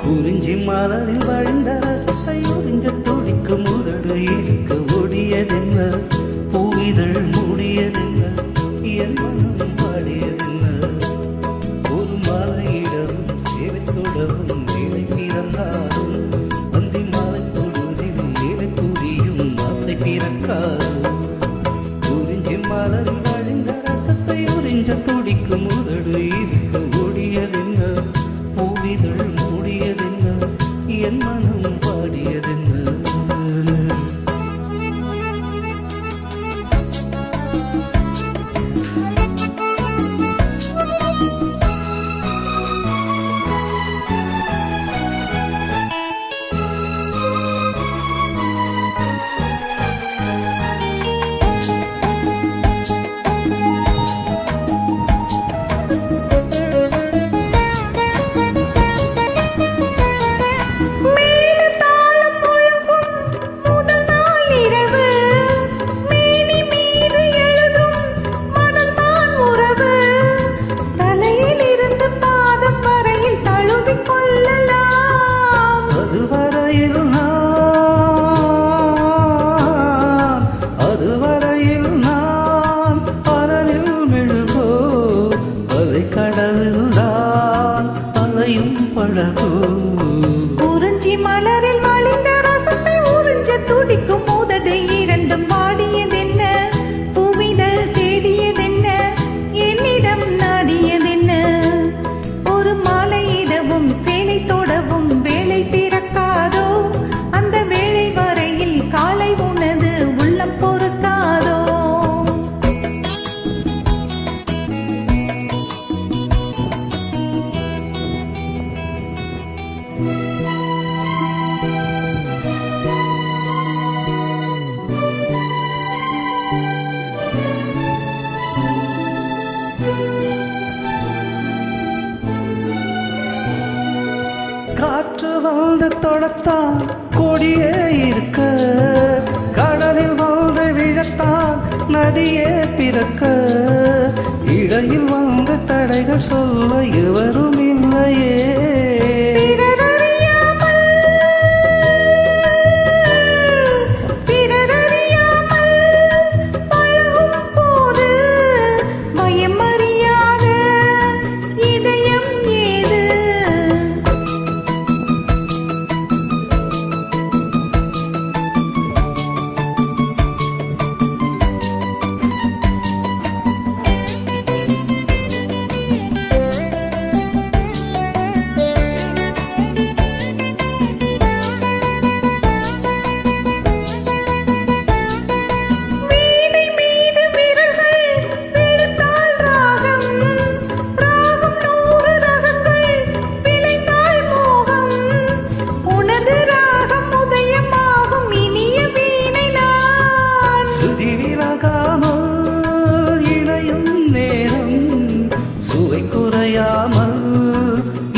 குறிஞ்சி மலரில் வழிந்த ரசத்தை உறிஞ்ச துடிக்கும் உதடு இருக்க ஒடியதென்ன பூவிதழ் மூடியதென்ன என் மனம் பாடியதென்ன ஒரு மலையிடவும் சேவை தொடரும் வேலை பிறந்தாலும் வந்தி மலை தொழுதில் வேலை புரியும் ஆசை பிறக்காது குறிஞ்சி மலரில் வழிந்த ரசத்தை உறிஞ்ச துடிக்கும் உதடு இருக்க ஒடியதென்ன பூவிதழ் மூடியதென்ன என் மனம் பாடியதென்ன கடல்தான் அலையும் பழகோ குறிஞ்சி மலரில் வழிந்த ரசத்தை உறிஞ்ச துடிக்கும் உதடு இரண்டும் வாடியதென்ன பூவிதழ் தேடியதென்ன என்னிடம் நாடியதென்ன ஒரு மாலையிடவும் சேலை தொடவும் வேலை பிறக்காதோ அந்த வேளை வரையில் காலை உனது உள்ளம் பொறுக்காதோ காற்று வந்து தொடத்தான் கொடியே இருக்க கடலில் வந்து விழத்தான் நதியே பிறக்க இடையில் வந்த தடைகள் சொல்ல எவரும் இல்லையே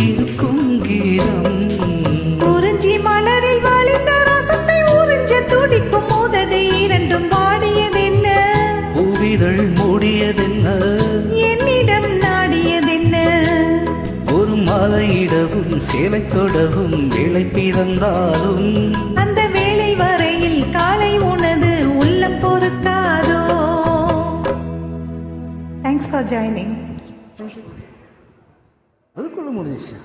இருக்கும் கீதம் குறிஞ்சி மலரில் வழிந்த ரசத்தை உறிஞ்ச துடிக்கும் உதடு இரண்டும் வாடியதென்ன பூவிதழ் மூடியதென்ன என்னிடம் நாடியதென்ன ஒரு மாலையிடவும் சேலை தொடவும் வேலை பிறந்தாலும் அந்த வேளை வரையில் காலை உனது உள்ளம் பொறுக்காதோ. Thanks for joining. அதுக்குள்ள முடிஞ்சிச்சு.